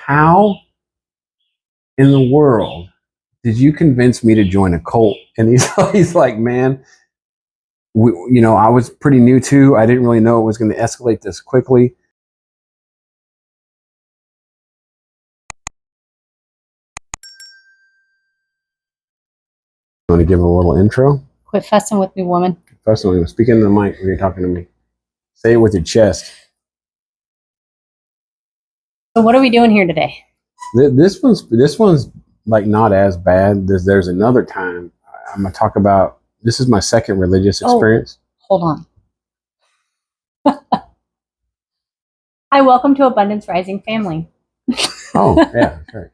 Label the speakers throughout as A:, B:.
A: how in the world did you convince me to join a cult? And he's like, man, I was pretty new too. I didn't really know it was going to escalate this quickly. You want to give him a little intro?
B: Quit fussing with me, woman.
A: First of all, speak into the mic when you're talking to me. Say it with your chest.
B: So what are we doing here today?
A: This one's like not as bad. There's another time I'm gonna talk about. This is my second religious experience.
B: Hold on. Hi, welcome to Abundance Rising family.
A: Oh, yeah, that's right.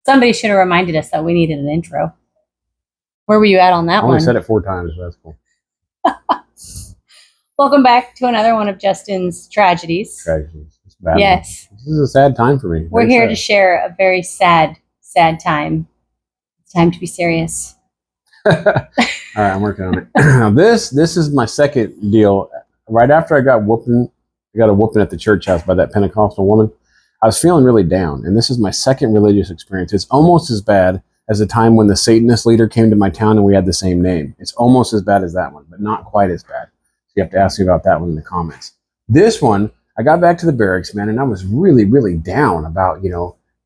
B: Somebody should have reminded us that we needed an intro. Where were you at on that
A: I
B: one?
A: only said it 4 times, so that's cool.
B: Welcome back to another one of Justin's tragedies.
A: Tragedies. It's bad.
B: Yes.
A: This is a sad time for me.
B: We're here to share a very sad time. It's time to be serious.
A: All right, I'm working on it. Now, this is my second deal. Right after I got a whooping at the church house by that Pentecostal woman. I was feeling really down, and this is my second religious experience. It's almost as bad as the time when the Satanist leader came to my town and we had the same name. It's almost as bad as that one, but not quite as bad. So you have to ask me about that one in the comments. This one, I got back to the barracks, man, and I was really, really down about,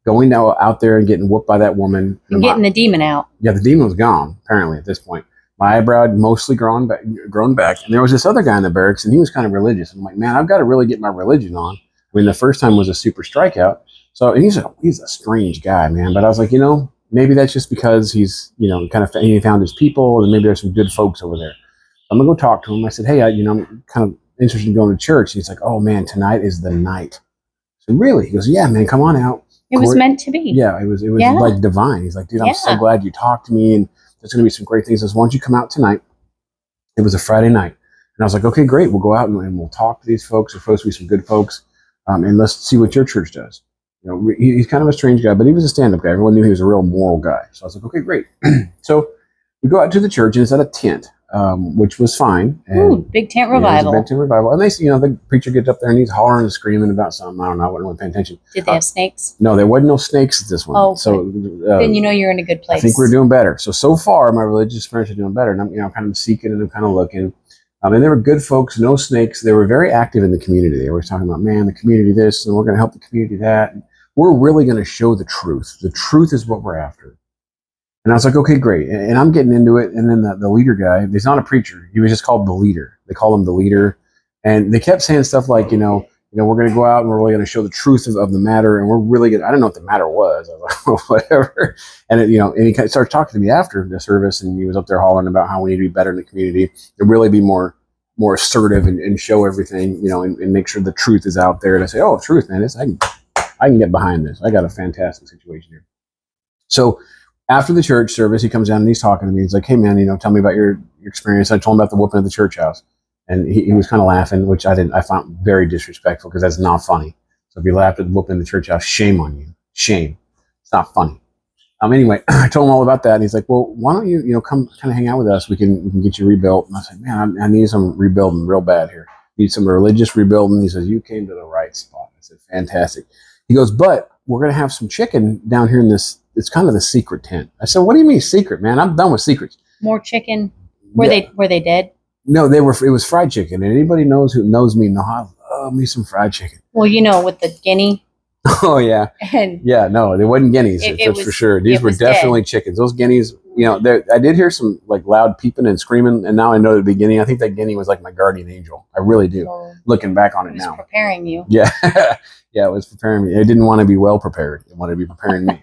A: going out there and getting whooped by that woman.
B: And getting the demon out.
A: Yeah, the demon was gone, apparently, at this point. My eyebrow had mostly grown back. And there was this other guy in the barracks, and he was kind of religious. I'm like, man, I've got to really get my religion on. I mean, the first time was a super strikeout. So and he's a strange guy, man. But I was like, maybe that's just because he's, he found his people, and maybe there's some good folks over there. I'm going to go talk to him. I said, hey, I'm kind of interested in going to church. And he's like, oh, man, tonight is the night. So really? He goes, yeah, man, come on out.
B: It was meant to be.
A: Yeah, it was like divine. He's like, dude, I'm so glad you talked to me, and there's going to be some great things. He says, why don't you come out tonight? It was a Friday night. And I was like, okay, great. We'll go out and we'll talk to these folks. They're supposed to be some good folks. And let's see what your church does. He's kind of a strange guy, but he was a stand-up guy. Everyone knew he was a real moral guy. So I was like, okay, great. So we go out to the church, and it's at a tent, which was fine. And,
B: ooh, big tent revival.
A: Big tent revival. And they, the preacher gets up there, and he's hollering and screaming about something. I don't know. I wasn't really paying attention.
B: Did they have snakes?
A: No, there wasn't no snakes at this one.
B: Oh, okay.
A: So
B: then you're in a good place.
A: I think we're doing better. So far, my religious experience is doing better. And I'm, kind of seeking and I'm kind of looking. And they were good folks, no snakes. They were very active in the community. They were talking about, man, the community this, and we're going to help the community that. And we're really going to show the truth. The truth is what we're after. And I was like, okay, great. And I'm getting into it. And then the leader guy, he's not a preacher. He was just called the leader. They call him the leader. And they kept saying stuff like, we're going to go out and we're really going to show the truth of the matter. And we're really going to, I don't know what the matter was. I was like, well, whatever. And, and he kind of started talking to me after the service. And he was up there hollering about how we need to be better in the community and really be more assertive and show everything, and make sure the truth is out there. And I say, oh, truth, man, I can get behind this. I got a fantastic situation here. So after the church service, he comes down and he's talking to me. He's like, hey, man, tell me about your experience. I told him about the whooping at the church house. And he was kind of laughing, which I found very disrespectful because that's not funny. So if you laughed at the whooping in the church house, shame on you. Shame. It's not funny. Anyway, I told him all about that. And he's like, well, why don't you come kind of hang out with us? We can get you rebuilt. And I said, man, I need some rebuilding real bad here. Need some religious rebuilding. He says, you came to the right spot. I said, fantastic. He goes, but we're going to have some chicken down here in this. It's kind of the secret tent. I said, what do you mean secret, man? I'm done with secrets.
B: More chicken. Were they dead?
A: No, it was fried chicken. And anybody who knows me know I love me some fried chicken.
B: Well, with the guinea.
A: Oh, yeah.
B: And
A: yeah, no, they wasn't guineas, that's for sure. These were definitely chickens. Those guineas, I did hear some like loud peeping and screaming, and now I know the beginning. I think that guinea was like my guardian angel. I really do. Well, looking back on it now.
B: It was preparing you.
A: Yeah. Yeah, it was preparing me. It didn't want to be well prepared. It wanted to be preparing me.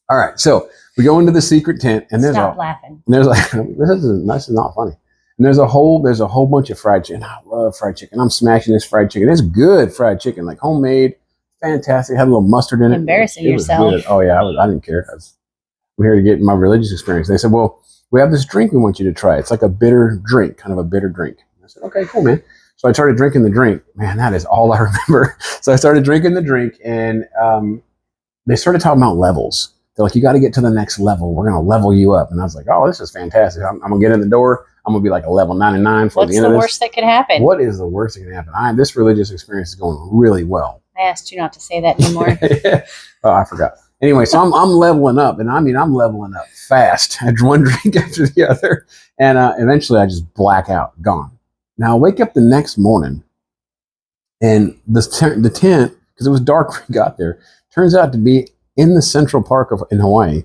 A: All right, so we go into the secret tent, and
B: Stop laughing.
A: And there's like, this is not funny. And there's a whole bunch of fried chicken. I love fried chicken. I'm smashing this fried chicken. It's good fried chicken, like homemade, fantastic. Had a little mustard in it.
B: Embarrassing yourself.
A: Oh yeah, I didn't care. I'm here to get my religious experience. They said, well, we have this drink we want you to try. It's like a bitter drink, kind of a bitter drink. I said, okay, cool, man. So I started drinking the drink. Man, that is all I remember. So I started drinking the drink, and they started talking about levels. They're like, you got to get to the next level. We're going to level you up. And I was like, oh, this is fantastic. I'm going to get in the door. I'm going to be like a level 99 for the end of this.
B: What's the worst that could happen?
A: What is the worst that can happen? This religious experience is going really well.
B: I asked you not to say that anymore.
A: Oh, I forgot. Anyway, so I'm leveling up, and I mean I'm leveling up fast. I had one drink after the other, and eventually I just black out, gone. Now I wake up the next morning, and the tent, because it was dark when we got there, turns out to be in the Central Park in Hawaii,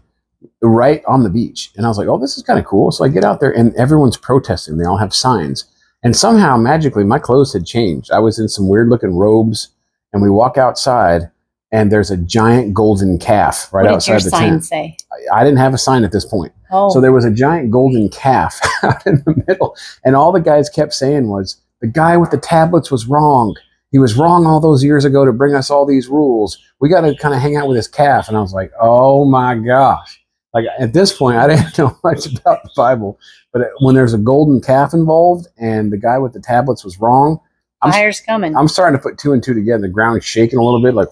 A: right on the beach. And I was like, oh, this is kind of cool. So I get out there, and everyone's protesting. They all have signs, and somehow magically my clothes had changed. I was in some weird looking robes, and we walk outside, and there's a giant golden calf right outside the tent. What did your sign
B: say?
A: I didn't have a sign at this point.
B: Oh.
A: So there was a giant golden calf out in the middle. And all the guys kept saying was, the guy with the tablets was wrong. He was wrong all those years ago to bring us all these rules. We got to kind of hang out with this calf. And I was like, oh my gosh. Like at this point, I didn't know much about the Bible. But when there's a golden calf involved and the guy with the tablets was wrong,
B: fire's coming.
A: I'm starting to put two and two together. The ground is shaking a little bit, like,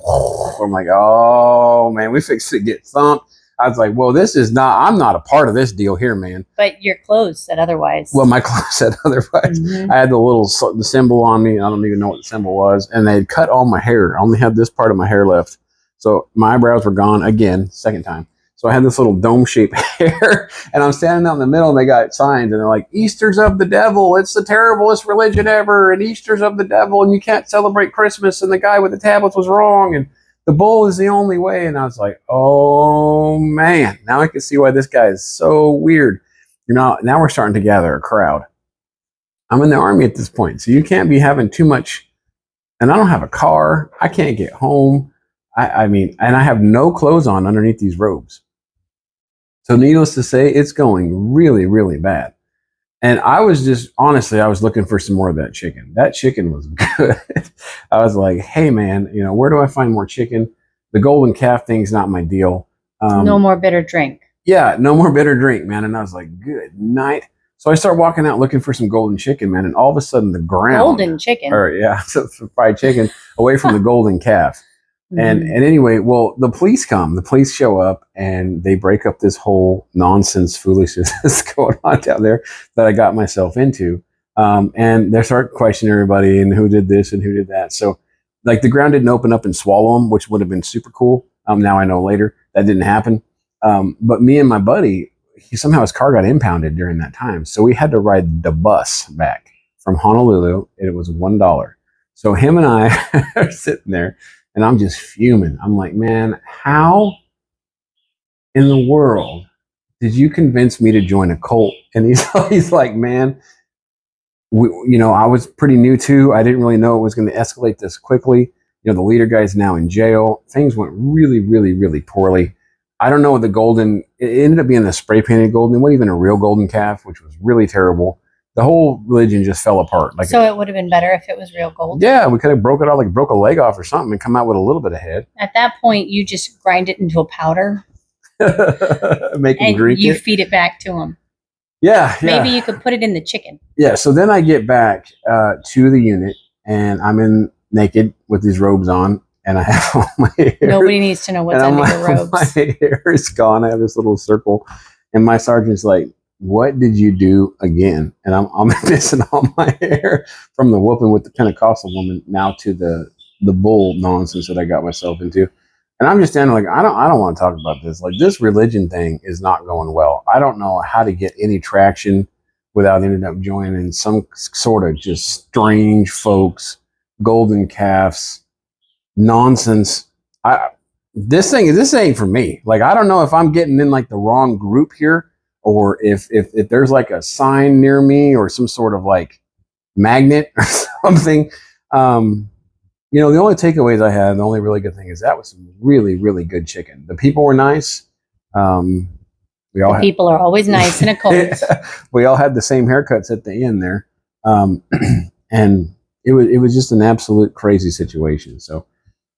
A: I'm like, oh man, we fixed to get thumped. I was like, well, I'm not a part of this deal here, man.
B: But your clothes said otherwise.
A: Well, my clothes said otherwise. Mm-hmm. I had the symbol on me. I don't even know what the symbol was. And they had cut all my hair. I only had this part of my hair left. So my eyebrows were gone again, second time. So I had this little dome-shaped hair, and I'm standing out in the middle, and they got signs, and they're like, Easter's of the devil. It's the terriblest religion ever, and Easter's of the devil, and you can't celebrate Christmas, and the guy with the tablets was wrong, and the bull is the only way. And I was like, oh, man. Now I can see why this guy is so weird. Now we're starting to gather a crowd. I'm in the Army at this point, so you can't be having too much, and I don't have a car. I can't get home. I mean, and I have no clothes on underneath these robes. So needless to say, it's going really, really bad. And I was looking for some more of that chicken. That chicken was good. I was like, hey man, where do I find more chicken? The golden calf thing's not my deal.
B: No more bitter drink.
A: Yeah, no more bitter drink, man. And I was like, good night. So I start walking out looking for some golden chicken, man. And all of a sudden the ground.
B: Golden chicken?
A: So fried chicken away from the golden calf. And anyway, well, the police show up, and they break up this whole nonsense foolishness that's going on down there that I got myself into. And they start questioning everybody and who did this and who did that. So like the ground didn't open up and swallow them, which would have been super cool. Now I know later that didn't happen. But me and my buddy, somehow his car got impounded during that time. So we had to ride the bus back from Honolulu, and it was $1. So him and I are sitting there, and I'm just fuming. I'm like, man, how in the world did you convince me to join a cult? And he's like, man, I was pretty new too. I didn't really know it was going to escalate this quickly. The leader guy's now in jail. Things went really, really, really poorly. I don't know what it ended up being a spray painted golden. It wasn't even a real golden calf, which was really terrible. The whole religion just fell apart.
B: So it would have been better if it was real gold?
A: Yeah, we could have broke it out, broke a leg off or something and come out with a little bit of head.
B: At that point, you just grind it into a powder.
A: Make him drink it.
B: And you feed it back to him.
A: Yeah.
B: Maybe you could put it in the chicken.
A: Yeah, so then I get back to the unit, and I'm in naked with these robes on, and I have all my hair.
B: Nobody needs to know what's under your robes.
A: My hair is gone. I have this little circle, and my sergeant's like, what did you do again? And I'm missing all my hair from the whooping with the Pentecostal woman now to the bull nonsense that I got myself into. And I'm just standing like, I don't want to talk about this. Like, this religion thing is not going well. I don't know how to get any traction without ending up joining some sort of just strange folks, golden calves, nonsense. This ain't for me. Like, I don't know if I'm getting in like the wrong group here, or if there's like a sign near me or some sort of like magnet or something. The only takeaways I had, and the only really good thing is that was some really, really good chicken. The people were nice.
B: People are always nice in a cult.
A: Yeah, we all had the same haircuts at the end there. And it was just an absolute crazy situation. So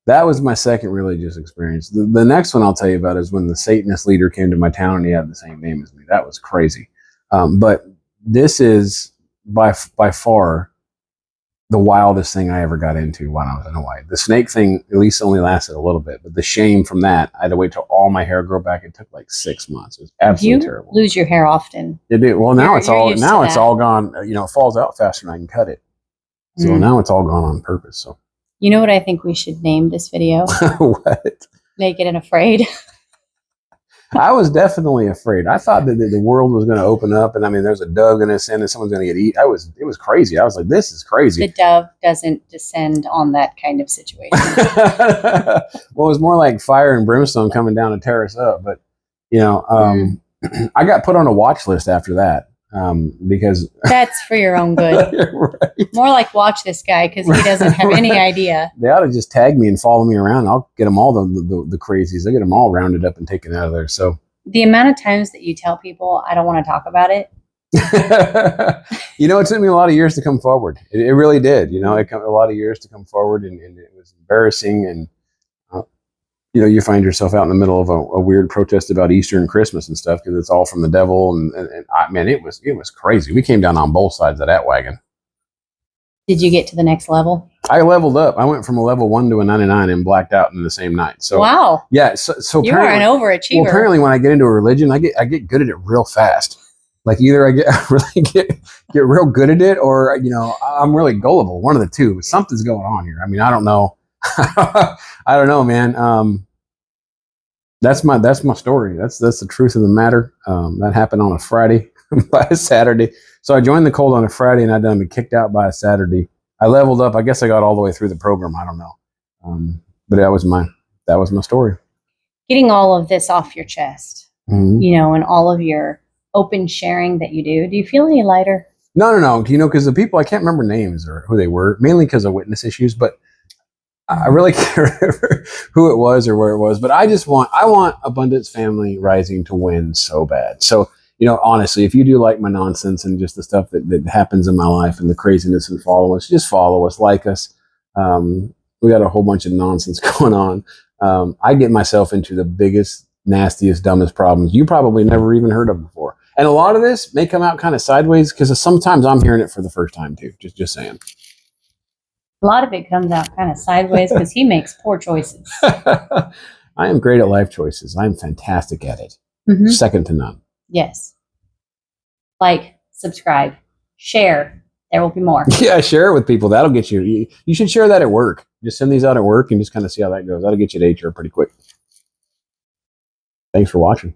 A: that was my second religious experience. The next one I'll tell you about is when the Satanist leader came to my town and he had the same name as me. That was crazy. But this is by far the wildest thing I ever got into when I was in Hawaii. The snake thing at least only lasted a little bit, but the shame from that, I had to wait till all my hair grew back. It took like 6 months. It was absolutely terrible.
B: You lose your hair often.
A: It did. Well, now it's all gone. It falls out faster than I can cut it. So now it's all gone on purpose. So
B: You know what I think we should name this video?
A: What?
B: Naked and Afraid.
A: I was definitely afraid. I thought that the world was going to open up, and I mean, there's a dove going to ascend, and someone's going to get eaten. It was crazy. I was like, this is crazy.
B: The dove doesn't descend on that kind of situation.
A: Well, it was more like fire and brimstone coming down to tear us up. But you know, I got put on a watch list after that because
B: that's for your own good. Right. More like watch this guy because he doesn't have any idea.
A: They ought to just tag me and follow me around. I'll get them all the crazies. I get them all rounded up and taken out of there. So
B: the amount of times that you tell people I don't want to talk about it.
A: You know, it took me a lot of years to come forward. It really did. You know, it took a lot of years to come forward, and it was embarrassing. And you know, you find yourself out in the middle of a weird protest about Easter and Christmas and stuff because it's all from the devil. And man, it was crazy. We came down on both sides of that wagon.
B: Did you get to the next level?
A: I leveled up. I went from a level 1 to a 99 and blacked out in the same night. So
B: wow.
A: Yeah. So
B: you are an overachiever.
A: Well, apparently, when I get into a religion, I get good at it real fast. Like either I really get real good at it, or you know, I'm really gullible. One of the two. Something's going on here. I mean, I don't know. I don't know, man. That's my story. That's the truth of the matter. That happened on a Friday by a Saturday. So I joined the cult on a Friday, and I'd done been kicked out by a Saturday. I leveled up. I guess I got all the way through the program. I don't know. But that was my story. Getting
B: all of this off your chest, you know, and all of your open sharing that you do you feel any lighter?
A: No. You know, because the people, I can't remember names or who they were, mainly because of witness issues, but I really can't remember who it was or where it was. But I want Abundance Family Rising to win so bad. So, you know, honestly, if you do like my nonsense and just the stuff that happens in my life and the craziness and follow us, just follow us, like us. We got a whole bunch of nonsense going on. I get myself into the biggest, nastiest, dumbest problems you probably never even heard of before. And a lot of this may come out kind of sideways because sometimes I'm hearing it for the first time too. Just saying.
B: A lot of it comes out kind of sideways because he makes poor choices.
A: I am great at life choices. I'm fantastic at it. Second to none.
B: Yes. Like, subscribe, share. There will be more.
A: Yeah, share it with people. That'll get you. You should share that at work. Just send these out at work and just kind of see how that goes. That'll get you to HR pretty quick. Thanks for watching.